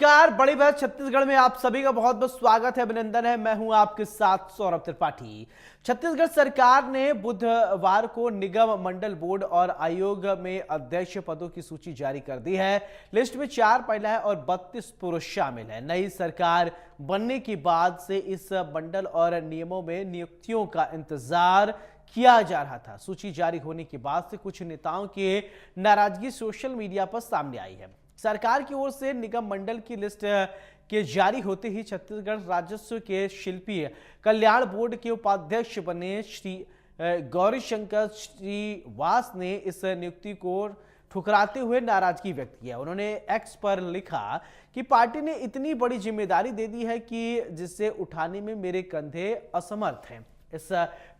नमस्कार, बड़ी बात छत्तीसगढ़ में आप सभी का बहुत बहुत स्वागत है, अभिनंदन है। मैं हूं आपके साथ सौरभ त्रिपाठी। छत्तीसगढ़ सरकार ने बुधवार को निगम मंडल बोर्ड और आयोग में अध्यक्ष पदों की सूची जारी कर दी है। लिस्ट में 4 महिलाएं और 32 पुरुष शामिल हैं। नई सरकार बनने के बाद से इस मंडल और नियमों में नियुक्तियों का इंतजार किया जा रहा था। सूची जारी होने के बाद से कुछ नेताओं की नाराजगी सोशल मीडिया पर सामने आई है। सरकार की ओर से निगम मंडल की लिस्ट के जारी होते ही छत्तीसगढ़ राजस्व के शिल्पी कल्याण बोर्ड के उपाध्यक्ष बने श्री गौरीशंकर श्रीवास ने इस नियुक्ति को ठुकराते हुए नाराजगी व्यक्त किया। उन्होंने एक्स पर लिखा कि पार्टी ने इतनी बड़ी जिम्मेदारी दे दी है कि जिसे उठाने में मेरे कंधे असमर्थ हैं। इस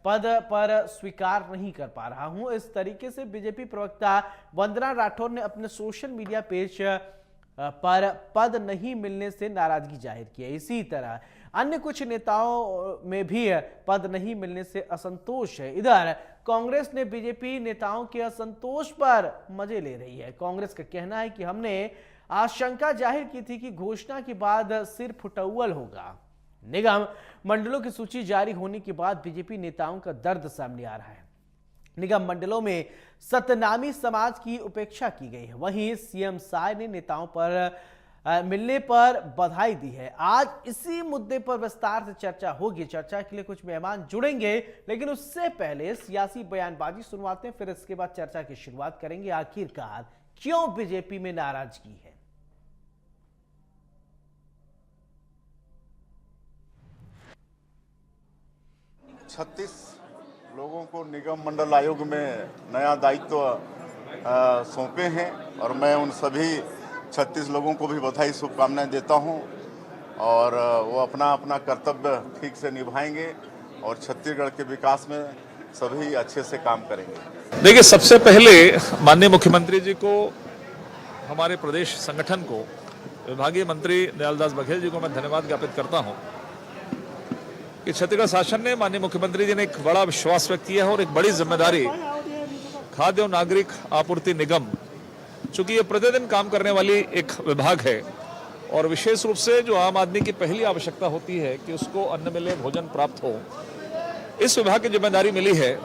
पद पर स्वीकार नहीं कर पा रहा हूं। इस तरीके से बीजेपी प्रवक्ता वंदना राठौर ने अपने सोशल मीडिया पेज पर पद नहीं मिलने से नाराजगी जाहिर की है। इसी तरह अन्य कुछ नेताओं में भी पद नहीं मिलने से असंतोष है। इधर कांग्रेस ने बीजेपी नेताओं के असंतोष पर मजे ले रही है। कांग्रेस का कहना है कि हमने आशंका जाहिर की थी कि घोषणा के बाद सिर फुटौल होगा। निगम मंडलों की सूची जारी होने के बाद बीजेपी नेताओं का दर्द सामने आ रहा है। निगम मंडलों में सतनामी समाज की उपेक्षा की गई है। वहीं सीएम साय ने नेताओं पर मिलने पर बधाई दी है। आज इसी मुद्दे पर विस्तार से चर्चा होगी। चर्चा के लिए कुछ मेहमान जुड़ेंगे, लेकिन उससे पहले सियासी बयानबाजी सुनवाते हैं, फिर इसके बाद चर्चा की शुरुआत करेंगे। आखिरकार क्यों बीजेपी में नाराजगी है? 36 लोगों को निगम मंडल आयोग में नया दायित्व सौंपे हैं और मैं उन सभी 36 लोगों को भी बधाई शुभकामनाएं देता हूं और वो अपना अपना कर्तव्य ठीक से निभाएंगे और छत्तीसगढ़ के विकास में सभी अच्छे से काम करेंगे। देखिए, सबसे पहले माननीय मुख्यमंत्री जी को, हमारे प्रदेश संगठन को, विभागीय मंत्री दयालदास बघेल जी को मैं धन्यवाद ज्ञापित करता हूं कि छत्तीसगढ़ शासन ने, माननीय मुख्यमंत्री जी ने एक बड़ा विश्वास व्यक्त किया है और एक बड़ी जिम्मेदारी खाद्य और नागरिक आपूर्ति निगम, चूंकि ये प्रतिदिन काम करने वाली एक विभाग है और विशेष रूप से जो आम आदमी की पहली आवश्यकता होती है कि उसको अन्न मिले, भोजन प्राप्त हो, इस विभाग की जिम्मेदारी मिली है।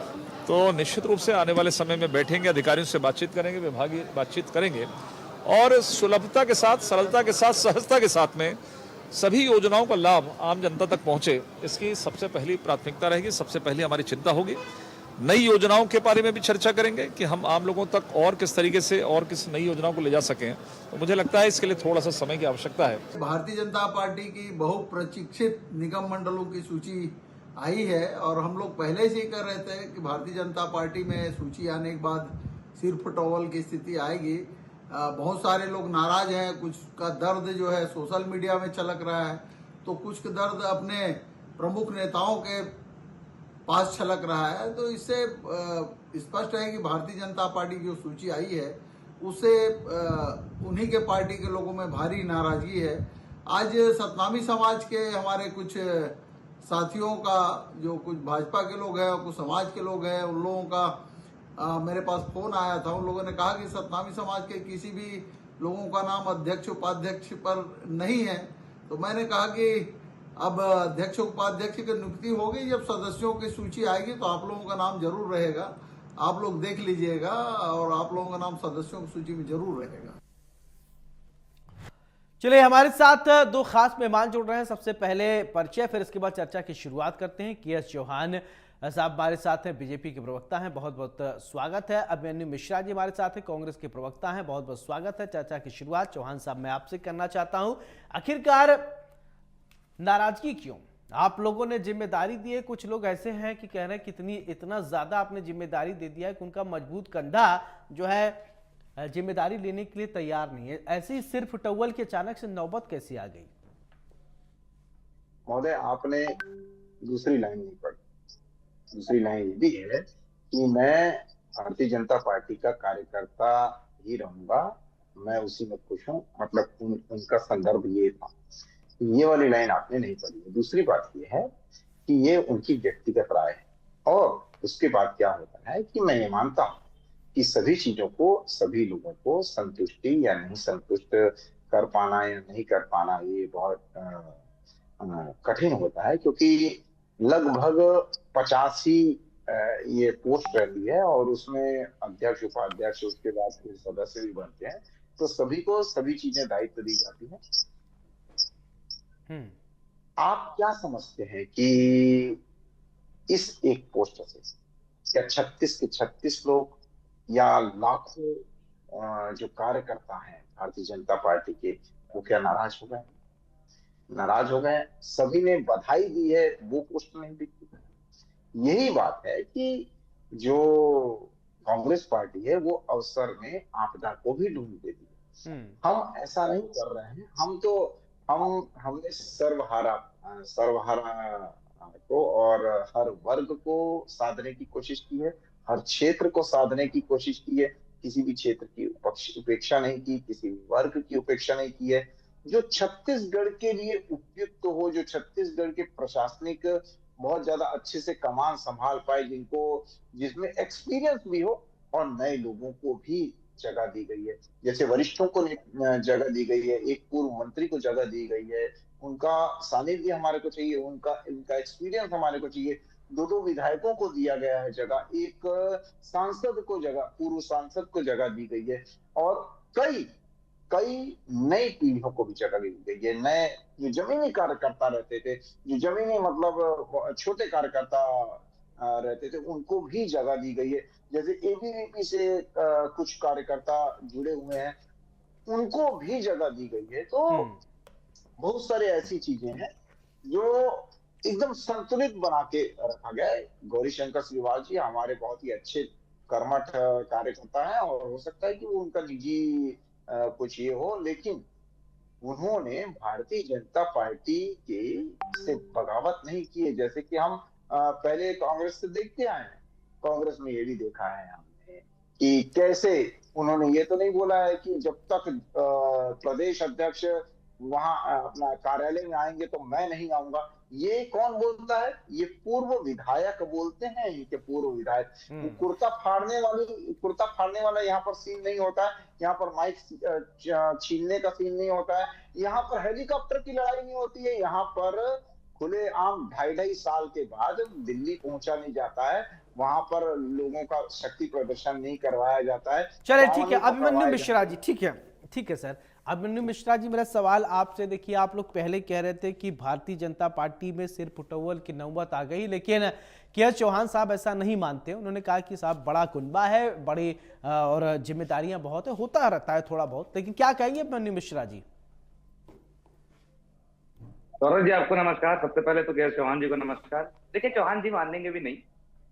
तो निश्चित रूप से आने वाले समय में बैठेंगे, अधिकारियों से बातचीत करेंगे, विभागीय बातचीत करेंगे और सुलभता के साथ, सरलता के साथ, सहजता के साथ में सभी योजनाओं का लाभ आम जनता तक पहुंचे, इसकी सबसे पहली प्राथमिकता रहेगी। सबसे पहली हमारी चिंता होगी। नई योजनाओं के बारे में भी चर्चा करेंगे कि हम आम लोगों तक और किस तरीके से और किस नई योजनाओं को ले जा सकें। तो मुझे लगता है इसके लिए थोड़ा सा समय की आवश्यकता है। भारतीय जनता पार्टी की बहुप्रतीक्षित निगम मंडलों की सूची आई है और हम लोग पहले से ही कर रहे थे कि भारतीय जनता पार्टी में सूची आने के बाद सिर फुटौल की स्थिति आएगी। बहुत सारे लोग नाराज हैं, कुछ का दर्द जो है सोशल मीडिया में छलक रहा है, तो कुछ का दर्द अपने प्रमुख नेताओं के पास छलक रहा है। तो इससे स्पष्ट है कि भारतीय जनता पार्टी की जो सूची आई है उससे उन्हीं के पार्टी के लोगों में भारी नाराजगी है। आज सतनामी समाज के हमारे कुछ साथियों का, जो कुछ भाजपा के लोग हैं और कुछ समाज के लोग हैं, उन लोगों का मेरे पास फोन आया था। उन लोगों ने कहा कि सतनामी समाज के किसी भी लोगों का नाम अध्यक्ष उपाध्यक्ष पर नहीं है। तो मैंने कहा कि अब अध्यक्ष उपाध्यक्ष की नियुक्ति होगी, जब सदस्यों की सूची आएगी तो आप लोगों का नाम जरूर रहेगा। आप लोग देख लीजिएगा और आप लोगों का नाम सदस्यों की सूची में जरूर रहेगा। चलिए, हमारे साथ 2 खास मेहमान जुड़ रहे हैं। सबसे पहले परिचय, फिर इसके बाद चर्चा की शुरुआत करते हैं। के.एस. चौहान साहब हमारे साथ हैं, बीजेपी के प्रवक्ता हैं, बहुत बहुत स्वागत है। अभिमन्यु मिश्रा जी हमारे साथ हैं, कांग्रेस के प्रवक्ता हैं, बहुत बहुत स्वागत है। चर्चा की शुरुआत चौहान साहब मैं आपसे करना चाहता हूं। आखिरकार नाराजगी क्यों? आप लोगों ने जिम्मेदारी दी है, कुछ लोग ऐसे हैं कि कह रहे हैं कितनी इतना ज्यादा आपने जिम्मेदारी दे दिया है कि उनका मजबूत कंधा जो है जिम्मेदारी लेने के लिए तैयार नहीं है। ऐसे ही सिर्फ टवल की अचानक से नौबत कैसी आ गई? महोदय, आपने दूसरी लाइन नहीं पढ़ी। दूसरी लाइन ये भी है कि मैं भारतीय जनता पार्टी का कार्यकर्ता ही रहूंगा, मैं उसी में खुश हूं। मतलब उनका संदर्भ ये था। ये वाली लाइन आपने नहीं पढ़ी। दूसरी बात ये है कि ये उनकी व्यक्तिगत राय है और उसके बाद क्या होता है कि मैं ये मानता हूं कि सभी चीजों को, सभी लोगों को संतुष्टि या नहीं संतुष्ट कर पाना या नहीं कर पाना ये बहुत कठिन होता है, क्योंकि लगभग 85 ये पोस्ट रहती है और उसमें अध्यक्ष, उपाध्यक्ष, उसके बाद फिर सदस्य भी बनते हैं, तो सभी को सभी चीजें दायित्व दी जाती है। हम्म। आप क्या समझते हैं कि इस एक पोस्ट से क्या 36 के 36 लोग या लाखों जो कार्यकर्ता हैं भारतीय जनता पार्टी के, वो क्या नाराज हो गए? नाराज हो गए, सभी ने बधाई दी है, वो पोस्ट नहीं दिखी। यही बात है कि जो कांग्रेस पार्टी है वो अवसर में आपदा को भी ढूंढ देती है। हम्म। हम ऐसा नहीं कर रहे हैं, हम तो हमने सर्वहारा को और हर वर्ग को साधने की कोशिश की है, हर क्षेत्र को साधने की कोशिश की है, किसी भी क्षेत्र की उपेक्षा नहीं की, किसी भी वर्ग की उपेक्षा नहीं की है। जो छत्तीसगढ़ के लिए उपयुक्त हो, जो छत्तीसगढ़ के प्रशासनिक बहुत ज्यादा अच्छे से कमान संभाल पाए, जिसमें एक्सपीरियंस भी हो, और नए लोगों को भी जगह दी गई है। जैसे वरिष्ठों को जगह दी गई है, एक पूर्व मंत्री को जगह दी गई है, उनका सानिध्य हमारे को चाहिए, उनका एक्सपीरियंस हमारे को चाहिए। दो विधायकों को दिया गया है जगह, एक सांसद को जगह, पूर्व सांसद को जगह दी गई है, और कई कई नई पीढ़ियों को भी जगह दी गई है। नए जो जमीनी कार्यकर्ता रहते थे, जो जमीनी मतलब छोटे कार्यकर्ता रहते थे, उनको भी जगह दी गई है। जैसे एबीवीपी से कुछ कार्यकर्ता जुड़े हुए हैं, उनको भी जगह दी गई है। तो हम्म। बहुत सारे ऐसी चीजें हैं जो एकदम संतुलित बना के रखा गया है। गौरी शंकर सिलवाल जी हमारे बहुत ही अच्छे कर्मठ कार्यकर्ता हैं, और हो सकता है कि वो उनका निजी कुछ ये हो, लेकिन उन्होंने भारतीय जनता पार्टी के से बगावत नहीं की है, जैसे कि हम पहले कांग्रेस से देखते आए हैं। कांग्रेस में ये भी देखा है हमने कि कैसे उन्होंने ये तो नहीं बोला है कि जब तक प्रदेश अध्यक्ष वहां अपना कार्यालय में आएंगे तो मैं नहीं आऊंगा। ये कौन बोलता है? ये पूर्व विधायक बोलते हैं, इनके पूर्व विधायक। हम्म। कुर्ता फाड़ने वाला यहाँ पर सीन नहीं होता है, यहाँ पर माइक छीनने का सीन नहीं होता है, यहाँ पर हेलीकॉप्टर की लड़ाई नहीं होती है, यहाँ पर खुलेआम 2.5 साल के बाद दिल्ली पहुंचा नहीं जाता है, वहां पर लोगों का शक्ति प्रदर्शन नहीं करवाया जाता है। चले ठीक है, कानून को अभिमन्यु करवाया मिश्रा जाता जी, ठीक है सर। अभिमन्यु मिश्रा जी, मेरा सवाल आपसे, देखिए आप लोग पहले कह रहे थे कि भारतीय जनता पार्टी में सिर फुटौल की नौबत आ गई, लेकिन के चौहान साहब ऐसा नहीं मानते। उन्होंने कहा कि साहब बड़ा कुनबा है, बड़ी और जिम्मेदारियां बहुत है, होता रहता है थोड़ा बहुत, लेकिन क्या कहेंगे अभिमन्यु मिश्रा जी? सौरभ जी, आपको नमस्कार। सबसे पहले तो के चौहान जी को नमस्कार। देखिए, चौहान जी मानेंगे भी नहीं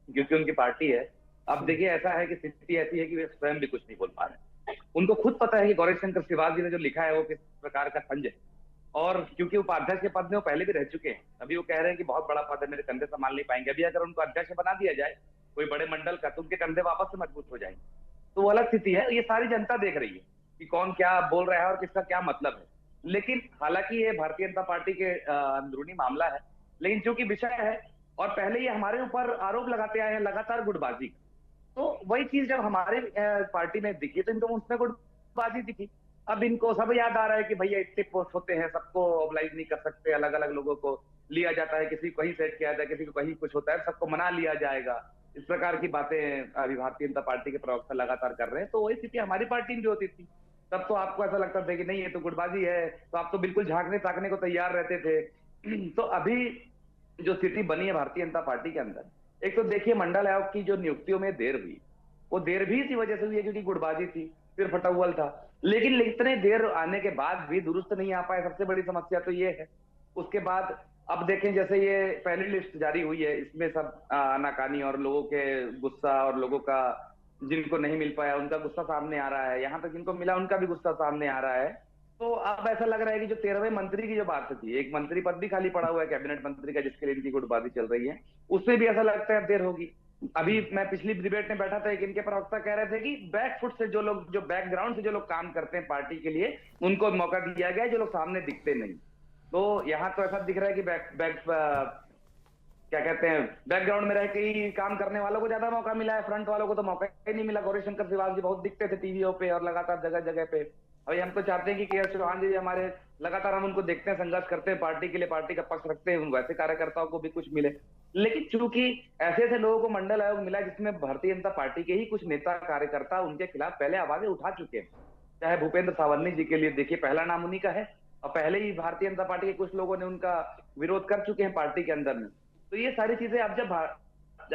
क्योंकि उनकी पार्टी है। अब देखिए, ऐसा है कि स्थिति ऐसी है कि वे स्वयं भी कुछ नहीं बोल पा रहे। उनको खुद पता है कि गौरी शंकर सिलवाल जी ने जो लिखा है वो किस प्रकार का तंज है, और क्योंकि उपाध्यक्ष के पद में वो पहले भी रह चुके हैं, अभी वो कह रहे हैं कि बहुत बड़ा पद है, मेरे कंधे संभाल नहीं पाएंगे। अभी अगर उनको अध्यक्ष बना दिया जाए कोई बड़े मंडल का, तो उनके कंधे वापस से मजबूत हो जाएंगे। तो वो अलग स्थिति है। ये सारी जनता देख रही है कि कौन क्या बोल रहा है और किसका क्या मतलब है। लेकिन हालांकि ये भारतीय जनता पार्टी के अंदरूनी मामला है, लेकिन चूंकि विषय है और पहले ये हमारे ऊपर आरोप लगाते आए हैं लगातार गुटबाजी, तो वही चीज जब हमारे पार्टी में दिखी तो इनको उसमें गुटबाजी दिखी। अब इनको सब याद आ रहा है कि भैया इतने पोस्ट होते हैं, सबको ऑबलाइज नहीं कर सकते, अलग अलग लोगों को लिया जाता है, किसी को कहीं सेट किया जाता है, किसी को कहीं कुछ होता है, सबको मना लिया जाएगा। इस प्रकार की बातें अभी भारतीय जनता पार्टी के प्रवक्ता लगातार कर रहे हैं। तो वही स्थिति हमारी पार्टी में भी होती थी। तब तो आपको ऐसा लगता था कि नहीं ये तो गुटबाजी है, तो आप तो बिल्कुल झांकने ताकने को तैयार रहते थे। तो अभी जो स्थिति बनी है भारतीय जनता पार्टी के अंदर, एक तो देखिए मंडल आयोग की जो नियुक्तियों में देर हुई, वो देर भी इसी वजह से हुई है क्योंकि गुटबाजी थी, फिर फटौवल था। लेकिन इतने देर आने के बाद भी दुरुस्त नहीं आ पाए, सबसे बड़ी समस्या तो ये है। उसके बाद अब देखें, जैसे ये पहली लिस्ट जारी हुई है, इसमें सब आनाकानी और लोगों के गुस्सा और लोगों का जिनको नहीं मिल पाया उनका गुस्सा सामने आ रहा है, यहाँ तक जिनको मिला उनका भी गुस्सा सामने आ रहा है। तो अब ऐसा लग रहा है कि जो 13वें मंत्री की जो बात थी, एक मंत्री पद भी खाली पड़ा हुआ है कैबिनेट मंत्री का, जिसके लिए इनकी गुटबाजी चल रही है, उसमें भी ऐसा लगता है अब देर होगी। अभी मैं पिछली डिबेट में बैठा था, एक इनके प्रवक्ता कह रहे थे कि बैकफुट से जो लोग, जो बैकग्राउंड से जो लोग काम करते हैं पार्टी के लिए, उनको मौका दिया गया है, जो लोग सामने दिखते नहीं। तो यहाँ तो ऐसा दिख रहा है कि क्या कहते हैं, बैकग्राउंड में रह के ही काम करने वालों को ज्यादा मौका मिला है, फ्रंट वालों को तो मौका ही नहीं मिला। गौरी शंकर सिलवाल जी बहुत दिखते थे टीवीओ पे और लगातार जगह जगह पे, अभी हम तो चाहते हैं कि के एस चौहान जी हमारे, लगातार हम उनको देखते हैं, संघर्ष करते हैं पार्टी के लिए, पार्टी का पक्ष रखते हैं, वैसे कार्यकर्ताओं को भी कुछ मिले। लेकिन चूंकि ऐसे ऐसे लोगों को मंडल आयोग मिला जिसमें भारतीय जनता पार्टी के ही कुछ नेता कार्यकर्ता उनके खिलाफ पहले आवाजें उठा चुके हैं। चाहे भूपेंद्र सावरनी जी के लिए देखिए, पहला नाम उन्हीं का है, और पहले ही भारतीय जनता पार्टी के कुछ लोगों ने उनका विरोध कर चुके हैं पार्टी के अंदर में। तो ये सारी चीजें अब जब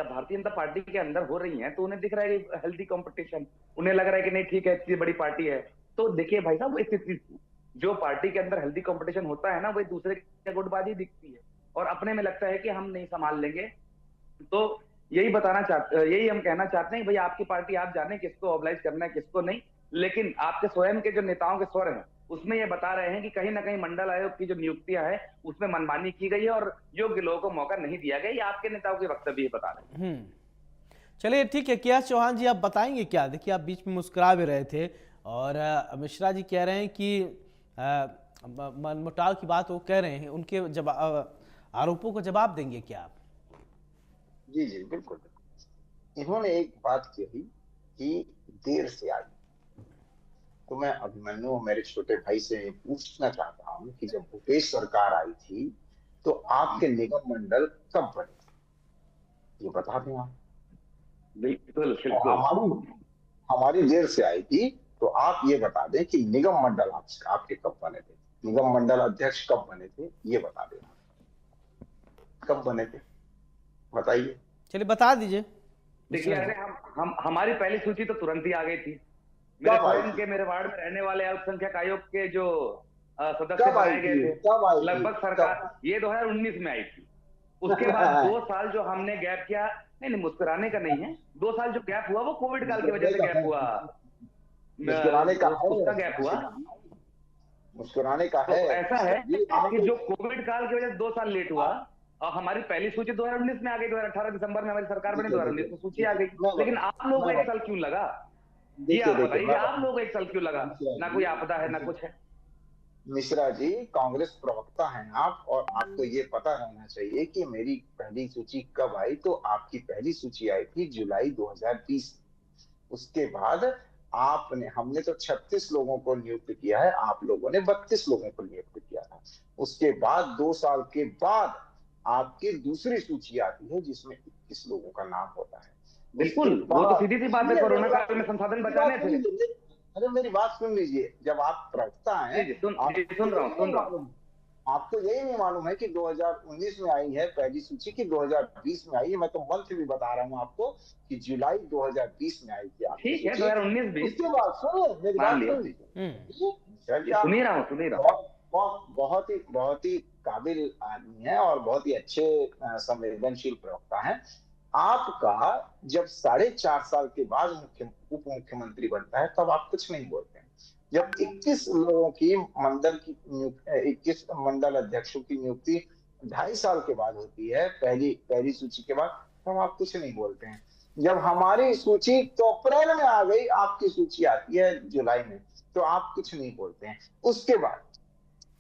भारतीय जनता पार्टी के अंदर हो रही हैं तो उन्हें दिख रहा है कि हेल्दी कंपटीशन, उन्हें लग रहा है कि नहीं ठीक है, इतनी बड़ी पार्टी है। तो देखिए भाई साहब, वो स्थिति, जो पार्टी के अंदर हेल्दी कंपटीशन होता है ना, वही दूसरे की गुटबाजी दिखती है, और अपने में लगता है कि हम नहीं संभाल लेंगे। तो यही हम कहना चाहते हैं, भाई आपकी पार्टी, आप जाने किसको ऑब्लाइज करना है किसको नहीं, लेकिन आपके स्वयं के जो नेताओं के स्वर हैं उसमें ये बता रहे हैं कि कहीं ना कहीं मंडल आयोग की जो नियुक्तियां है उसमें मनमानी की गई है और योग्य लोगों को मौका नहीं दिया गया। ये आपके नेताओं के वक्तव्य बता रहे हैं। चलिए ठीक है, के एस चौहान जी आप बताएंगे क्या? देखिए आप बीच में मुस्कुरा भी रहे थे, और मिश्रा जी कह रहे हैं कि मनमुटाव की बात वो कह रहे हैं, उनके आरोपों को जवाब देंगे क्या आप? जी जी बिल्कुल। इन्होंने एक बात कही कि देर से आई, तो मैं अभिमन्यु मेरे छोटे भाई से पूछना चाहता हूँ कि जब भूपेश सरकार आई थी तो आपके निगम मंडल कब बने थे, ये बता दें आप। बिल्कुल हमारी देर से आई थी, तो आप ये बता दें कि निगम मंडल आपके कब बने थे, निगम मंडल अध्यक्ष कब बने थे, ये बता दें कब बने थे, बताइए। चलिए बता दीजिए। देखिए, अरे हम हमारी पहली सूची तो तुरंत ही आ गई थी। मेरे स्वयं के, मेरे वार्ड में रहने वाले अल्पसंख्यक आयोग के जो सदस्य बनाए गए थे, लगभग सरकार ये 2019 में आई थी। उसके बाद 2 साल जो हमने गैप किया, नहीं मुस्कुराने का नहीं है, 2 साल जो गैप हुआ वो कोविड काल की वजह से गैप हुआ, मुस्कुराने का उसका गैप हुआ, मुस्कुराने का तो है। ऐसा है कि जो कोविड काल की वजह से 2 साल लेट हुआ, और हमारी पहली सूची 2019 में आ गई, 2018 दिसंबर में हमारी सरकार बनी, 2019 में सूची आ गई। लेकिन आप लोगों को 1 साल क्यों लगा? ये आप बताइए, आप लोगों को 1 साल क्यों लगा? ना कोई आपदा है ना कुछ है। मिश्रा जी कांग्रेस प्रवक्ता हैं आप, और आपको ये पता रहना चाहिए कि मेरी पहली सूची कब आई। तो आपकी पहली सूची आई थी जुलाई 2020। उसके बाद हमने तो 36 लोगों को नियुक्त किया है, आप लोगों ने 32 लोगों को नियुक्त किया था। उसके बाद 2 साल के बाद आपकी दूसरी सूची आती है जिसमें 21 लोगों का नाम होता है। बिल्कुल, वो तो सीधी सी बात है, कोरोना काल में संसाधन बचाने थे। अरे मेरी बात सुन लीजिए, जब आप प्रवक्ता हैं, सुन रहा हूँ। आपको यही नहीं मालूम है कि 2019 में आई है पहली सूची की 2020 में आई है? मैं तो मंथ भी बता रहा हूँ आपको कि जुलाई 2020 में आई थी। ठीक है, 2019-20। उसके बाद सुनिए, मेरी बात सुन लीजिए। सुनी रहा हूँ। बहुत ही काबिल आदमी है और बहुत ही अच्छे संवेदनशील प्रवक्ता हैं। आपका जब 4.5 साल के बाद उप मुख्यमंत्री बनता है तब आप कुछ नहीं बोलते हैं। जब 21 लोगों की 21 मंडल अध्यक्षों की नियुक्ति 2.5 साल के बाद होती है, पहली सूची के बाद, तब आप कुछ नहीं बोलते हैं। जब हमारी सूची तो अप्रैल में आ गई, आपकी सूची आती है जुलाई में, तो आप कुछ नहीं बोलते हैं। उसके बाद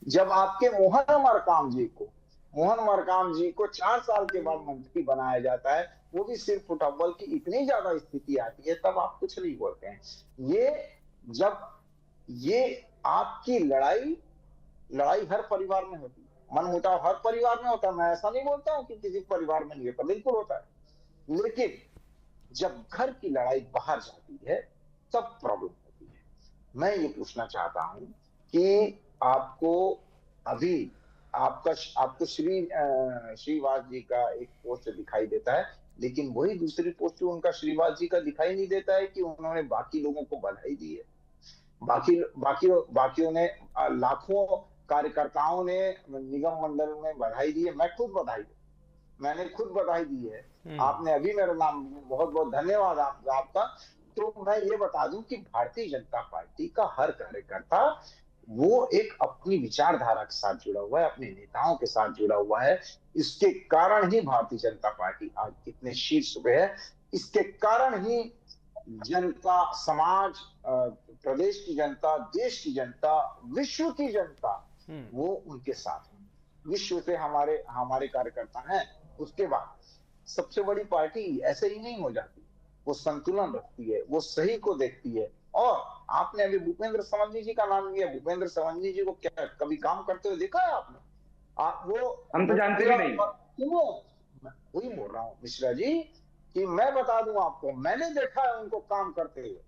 जब आपके मोहन मरकाम जी को 4 साल के बाद मंत्री बनाया जाता है, वो भी सिर्फ फुटबॉल की इतनी ज्यादा स्थिति आती है, तब आप कुछ नहीं बोलते हैं। ये आपकी लड़ाई हर परिवार में होती है, मनमुटाव हर परिवार में होता है। मैं ऐसा नहीं बोलता हूं कि किसी परिवार में नहीं होता, बिल्कुल होता है। लेकिन जब घर की लड़ाई बाहर जाती है तब प्रॉब्लम होती है। मैं ये पूछना चाहता हूं कि आपको श्रीवास जी का एक पोस्ट दिखाई देता है, लेकिन वही दूसरी पोस्ट उनका श्रीवास जी का दिखाई नहीं देता है कि उन्होंने बाकी लोगों को बधाई दी है। बाकियों ने, लाखों कार्यकर्ताओं ने निगम मंडल में बधाई दी है। मैंने खुद बधाई दी है। आपने अभी मेरा नाम, बहुत बहुत धन्यवाद आपका। तो मैं ये बता दूं कि भारतीय जनता पार्टी का हर कार्यकर्ता वो एक अपनी विचारधारा के साथ जुड़ा हुआ है, अपने नेताओं के साथ जुड़ा हुआ है। इसके कारण ही भारतीय जनता पार्टी आज इतने शीर्ष पे है। इसके कारण ही जनता, समाज, प्रदेश की जनता, देश की जनता, विश्व की जनता, वो उनके साथ है। विश्व से हमारे कार्यकर्ता हैं। उसके बाद सबसे बड़ी पार्टी ऐसे ही नहीं हो जाती, वो संतुलन रखती है, वो सही को देखती है। और आपने अभी भूपेंद्र सवन्नी जी का नाम लिया, भूपेंद्र सवन्नी जी को क्या कभी काम करते हुए देखा है आपने? आप हम तो जानते भी नहीं। सुनो, वही बोल रहा हूँ मिश्रा जी कि मैं बता दूं आपको, मैंने देखा है उनको काम करते हुए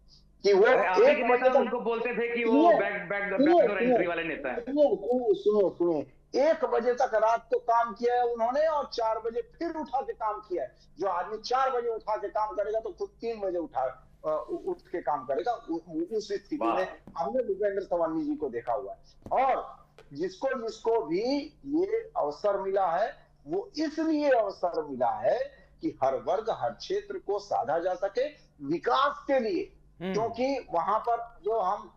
कि वो अरे आप ही के 1 नेता बजे तक, उनको बोलते थे कि वो सुनिए बैकडोर एंट्री वाले नेता है। सुनिए 1 बजे तक रात को काम किया है उन्होंने और 4 बजे फिर उठा के काम किया है। जो आदमी 4 बजे उठा के काम करेगा तो खुद 3 बजे उठ के काम करेगा। उस स्थिति में हमने भूपेंद्र सवन्नी जी को देखा हुआ है। और जिसको जिसको भी ये अवसर मिला है वो इसलिए अवसर मिला है कि हर वर्ग हर क्षेत्र को साधा जा सके विकास के लिए, क्योंकि वहां पर जो हम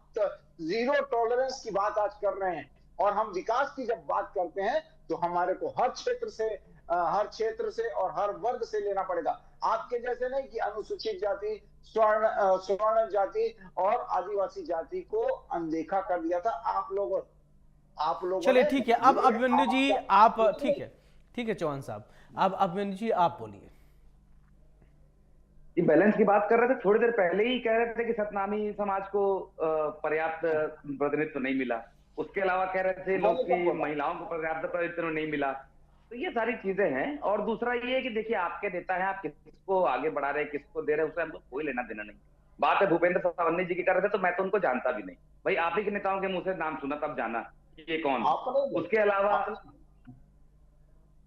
जीरो टॉलरेंस की बात आज कर रहे हैं और हम विकास की जब बात करते हैं तो हमारे को हर क्षेत्र से और हर वर्ग से लेना पड़ेगा। आपके जैसे नहीं कि अनुसूचित जाति, स्वर्ण जाति और आदिवासी जाति को अनदेखा कर दिया था आप लोगों चलिए ने। ठीक है, अब अभिमन्यु जी आप, ठीक है चौहान साहब, अब अभिमन्यु जी आप बोलिए। बैलेंस की बात कर रहे थे, थोड़ी देर पहले ही कह रहे थे कि सतनामी समाज को पर्याप्त प्रतिनिधित्व नहीं मिला। उसके अलावा कह रहे थे लोग कि महिलाओं को पर्याप्त प्रतिनिधित्व नहीं मिला। तो ये सारी चीजें हैं। और दूसरा ये है कि देखिए आपके नेता हैं, आप किसको आगे बढ़ा रहे हैं, किसको दे रहे हैं, उससे हमको कोई लेना देना नहीं। बात है भूपेंद्र सवन्नी जी की कर रहे थे तो मैं तो उनको जानता भी नहीं भाई, आप ही के नेताओं के मुंह से नाम सुना तब जाना कि ये कौन।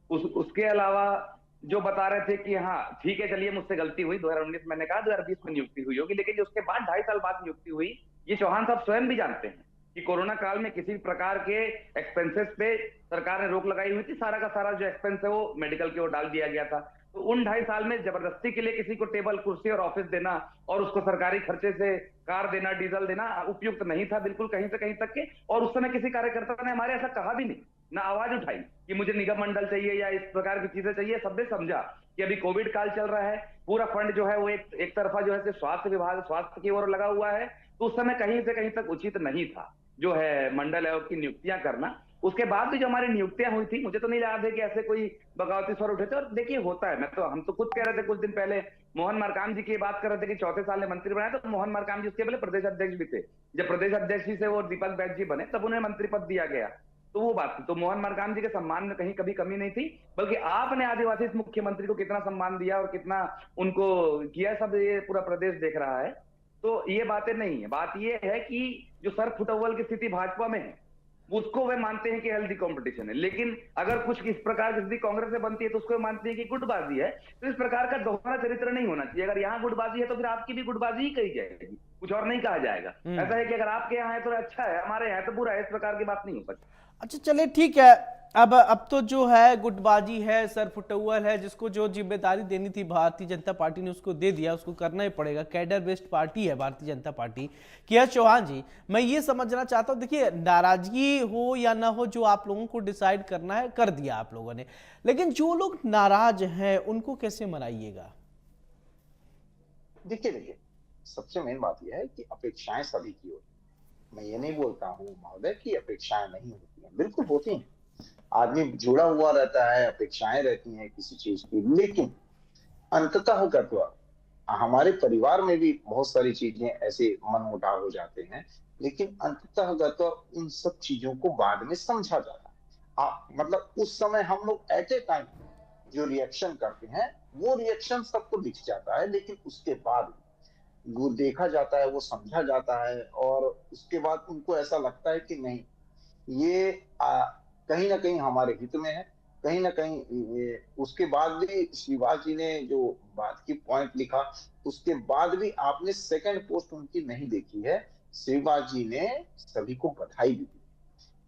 उसके अलावा जो बता रहे थे कि हाँ ठीक है चलिए मुझसे गलती हुई 2019 मैंने कहा 2020 में नियुक्ति हुई होगी, लेकिन उसके बाद 2.5 साल बाद नियुक्ति हुई, ये चौहान साहब स्वयं भी जानते हैं कि कोरोना काल में किसी प्रकार के एक्सपेंसेस पे सरकार ने रोक लगाई हुई थी। सारा का सारा जो एक्सपेंस है वो मेडिकल के ओर डाल दिया गया था। तो उन 2.5 साल में जबरदस्ती के लिए किसी को टेबल कुर्सी और ऑफिस देना और उसको सरकारी खर्चे से कार देना, डीजल देना उपयुक्त नहीं था बिल्कुल कहीं से कहीं तक के। और उस समय किसी कार्यकर्ता ने हमारे ऐसा कहा भी नहीं, ना आवाज उठाई कि मुझे निगम मंडल चाहिए या इस प्रकार की चीजें चाहिए। सबने समझा कि अभी कोविड काल चल रहा है, पूरा फंड जो है वो एक तरफा जो है स्वास्थ्य विभाग, स्वास्थ्य की ओर लगा हुआ है। तो उस समय कहीं से कहीं तक उचित नहीं था जो है मंडल आयोग की नियुक्तियां करना। उसके बाद भी जो हमारी नियुक्तियां हुई थी, मुझे तो नहीं याद है कि ऐसे कोई बगावती स्वर उठे थे। और देखिए होता है, हम तो खुद कह रहे थे कुछ दिन पहले, मोहन मरकाम जी की बात कर रहे थे कि चौथे साल में मंत्री बनाया, तो मोहन मरकाम जी उसके पहले प्रदेश अध्यक्ष भी थे। जब प्रदेश अध्यक्ष जी से वो दीपक बैज जी बने तब उन्हें मंत्री पद दिया गया। तो वो बात थी। तो मोहन मरकाम जी के सम्मान में कहीं कभी कमी नहीं थी, बल्कि आपने आदिवासी मुख्यमंत्री को कितना सम्मान दिया और कितना उनको किया, सब ये पूरा प्रदेश देख रहा है। तो ये बातें नहीं है। बात ये है कि जो सर फुटअव्वल की स्थिति भाजपा में है उसको वे मानते हैं कि हेल्दी कंपटीशन है, लेकिन अगर कुछ इस प्रकार की स्थिति कांग्रेस से बनती है तो उसको मानते हैं कि गुटबाजी है। तो इस प्रकार का दोहरा चरित्र नहीं होना चाहिए। अगर यहाँ गुटबाजी है तो फिर आपकी भी गुटबाजी ही कही जाएगी, कुछ और नहीं कहा जाएगा। ऐसा है कि अगर आपके यहाँ है तो अच्छा है, हमारे यहाँ तो बुरा है, इस प्रकार की बात नहीं हो सकती। अच्छा चलिए ठीक है, अब तो जो है गुटबाजी है, सर फुटअव्वल है, जिसको जो जिम्मेदारी देनी थी भारतीय जनता पार्टी ने उसको दे दिया, उसको करना ही पड़ेगा। कैडर बेस्ड पार्टी है भारतीय जनता पार्टी। किया चौहान जी, मैं ये समझना चाहता हूँ, देखिए नाराजगी हो या ना हो, जो आप लोगों को डिसाइड करना है कर दिया आप लोगों ने, लेकिन जो लोग नाराज हैं उनको कैसे मनाइएगा? देखिए सबसे मेन बात यह है कि अपेक्षाएं सभी की होती है। मैं ये नहीं बोलता हूँ महोदय कि अपेक्षाएं नहीं होती हैं, बिल्कुल होती हैं। आदमी जुड़ा हुआ रहता है, अपेक्षाएं रहती हैं किसी चीज की, लेकिन अंततः हमारे परिवार में भी बहुत सारी चीजें ऐसे मनमुटाव हो जाते हैं, लेकिन अंततः उन सब चीजों को बाद में समझा जाता है। मतलब उस समय हम लोग एट ए टाइम जो रिएक्शन करते हैं वो रिएक्शन सबको दिख जाता है, लेकिन उसके बाद वो देखा जाता है, वो समझा जाता है और उसके बाद उनको ऐसा लगता है कि नहीं ये कहीं ना कहीं हमारे हित में है, कहीं ना कहीं। उसके बाद भी श्रीवास जी ने जो बात की पॉइंट लिखा, उसके बाद भी आपने सेकंड पोस्ट उनकी नहीं देखी है। श्रीवास जी ने सभी को बधाई भी दी।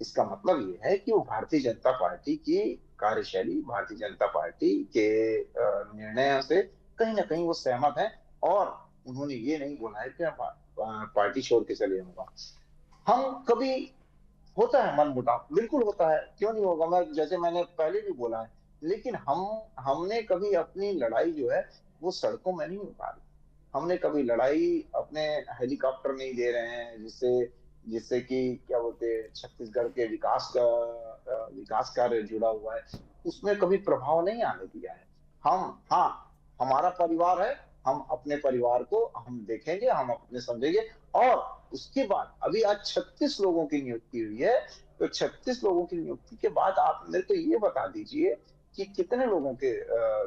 इसका मतलब ये है कि वो भारतीय जनता पार्टी की कार्यशैली, भारतीय जनता पार्टी के निर्णयों से कहीं ना कहीं वो सहमत है और उन्होंने ये नहीं बोला है कि पार्टी छोड़ के चले जाऊंगा। हम कभी होता है मन मुटाव, बिल्कुल होता है, क्यों नहीं होगा। मैं जैसे मैंने पहले भी बोला है, लेकिन हमने कभी अपनी लड़ाई जो है वो सड़कों में नहीं उतारी। हमने कभी लड़ाई अपने हेलीकॉप्टर नहीं दे रहे हैं जिससे कि क्या बोलते हैं छत्तीसगढ़ के विकास कार्य जुड़ा हुआ है, उसमें कभी प्रभाव नहीं आने दिया है। हमारा परिवार है, हम अपने परिवार को हम देखेंगे, हम अपने समझेंगे। और उसके बाद अभी आज 36 लोगों की नियुक्ति हुई है, तो 36 लोगों की नियुक्ति के बाद आप मेरे को ये बता दीजिए कि कितने लोगों के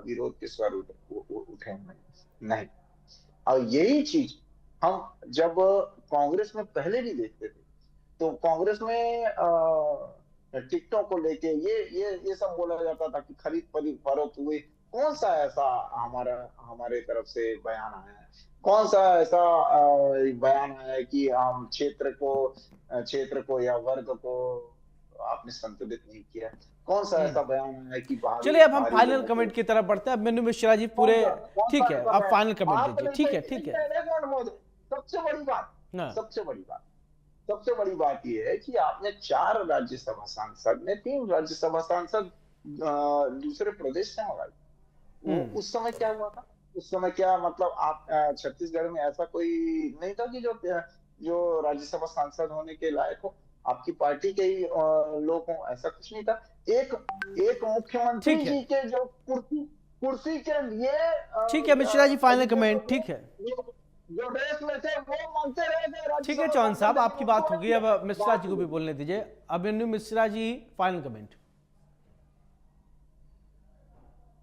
विरोध के स्वर उठे हैं? नहीं। और यही चीज हम जब कांग्रेस में पहले भी देखते थे, तो कांग्रेस में टिकटों को लेके ये सब बोला जाता था कि खरीद फरोख्त हुई। कौन सा ऐसा हमारे तरफ से बयान आया है? कौन सा ऐसा बयान आया है कि हम क्षेत्र को या वर्ग को आपने संतुलित नहीं किया? कौन सा ऐसा बयान आया है कि चलिए अब हम फाइनल कमेंट की तरफ बढ़ते हैं। अब मेनू मिश्रा जी पूरे ठीक है, आप फाइनल कमेंट दीजिए। ठीक है। सबसे बड़ी बात हाँ। सबसे बड़ी बात यह है कि आपने 4 राज्यसभा सांसद ने 3 राज्यसभा सांसद दूसरे प्रदेश से मंगाई। उस समय क्या हुआ था? उस समय क्या मतलब आप छत्तीसगढ़ में ऐसा कोई नहीं था कि जो राज्यसभा सांसद होने के लायक हो, आपकी पार्टी के ही लोग हों? ऐसा कुछ नहीं था। एक मुख्यमंत्री जी के जो कुर्सी के लिए ठीक है मिश्रा जी, फाइनल कमेंट। ठीक है, जो रेस में थे वो मांगते रहे थे। ठीक है चौहान साहब, आपकी बात होगी। अब मिश्रा जी को भी बोलने दीजिए। Abhimanyu Mishra ji, final comment.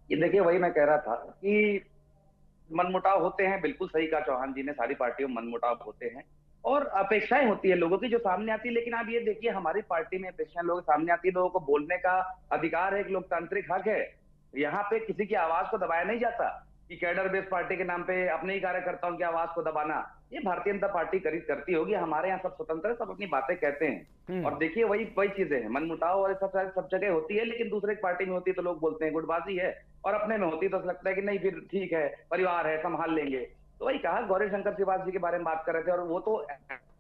ये देखिए, वही मैं कह रहा था कि मनमुटाव होते हैं, बिल्कुल सही कहा चौहान जी ने, सारी पार्टियों में मनमुटाव होते हैं और अपेक्षाएं होती है लोगों की जो सामने आती है। लेकिन आप ये देखिए, हमारी पार्टी में अपेक्षाएं लोगों के सामने आती है, लोगों को बोलने का अधिकार है, एक लोकतांत्रिक हक है। यहाँ पे किसी की आवाज को दबाया नहीं जाता कि कैडर बेस्ड पार्टी के नाम पे अपने ही कार्यकर्ताओं की आवाज को दबाना, ये भारतीय जनता पार्टी करती होगी। हमारे यहाँ सब स्वतंत्र है, सब अपनी बातें कहते हैं। और देखिए वही चीजें हैं, मनमुटाव और सब जगह होती है, लेकिन दूसरे की पार्टी में होती है तो लोग बोलते हैं गुटबाजी है, और अपने में होती है तो लगता है कि नहीं फिर ठीक है, परिवार है, संभाल लेंगे। तो वही कहा, गौरी शंकर श्रीवास जी के बारे में बात कर रहे थे, और वो तो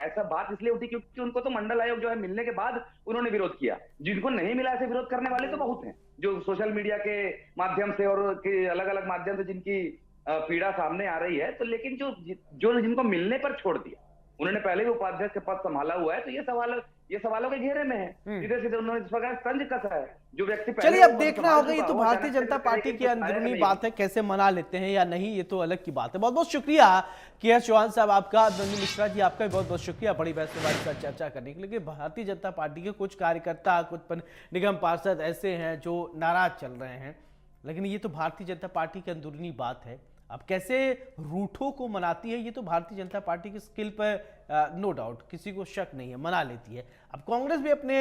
ऐसा बात इसलिए उठी क्योंकि उनको तो मंडल आयोग जो है मिलने के बाद उन्होंने विरोध किया। जिनको नहीं मिला ऐसे विरोध करने वाले तो बहुत हैं, जो सोशल मीडिया के माध्यम से और अलग अलग माध्यम से जिनकी पीड़ा सामने आ रही है। तो लेकिन जो जिनको मिलने पर छोड़ दिया, उन्होंने पहले भी उपाध्यक्ष के पद संभाला हुआ है, तो ये सवालों के घेरे में है। सीधे सीधे उन्होंने इस प्रकार तंज कसा है जो व्यक्ति। चलिए अब देखना होगा, ये तो भारतीय जनता पार्टी की अंदरूनी बात है, कैसे मना लेते हैं या नहीं ये तो अलग की बात है। बहुत बहुत शुक्रिया किया चौहान साहब आपका, अभिमन्यु मिश्रा जी आपका भी बहुत बहुत शुक्रिया बड़ी बहस में हमारे साथ चर्चा करने के लिए। भारतीय जनता पार्टी के कुछ कार्यकर्ता, कुछ निगम पार्षद ऐसे हैं जो नाराज चल रहे हैं, लेकिन ये तो भारतीय जनता पार्टी की अंदरूनी बात है। अब कैसे रूठों को मनाती है ये तो भारतीय जनता पार्टी की स्किल पर नो डाउट किसी को शक नहीं है, मना लेती है। अब कांग्रेस भी अपने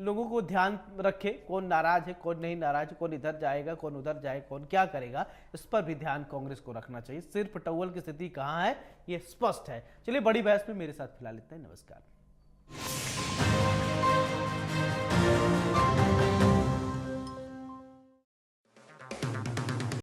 लोगों को ध्यान रखे, कौन नाराज है कौन नहीं नाराज है, कौन इधर जाएगा कौन उधर जाएगा, कौन क्या करेगा, इस पर भी ध्यान कांग्रेस को रखना चाहिए। सिर्फ टॉवल की स्थिति कहाँ है ये स्पष्ट है। चलिए बड़ी बहस में मेरे साथ फिलहाल इतना ही। नमस्कार।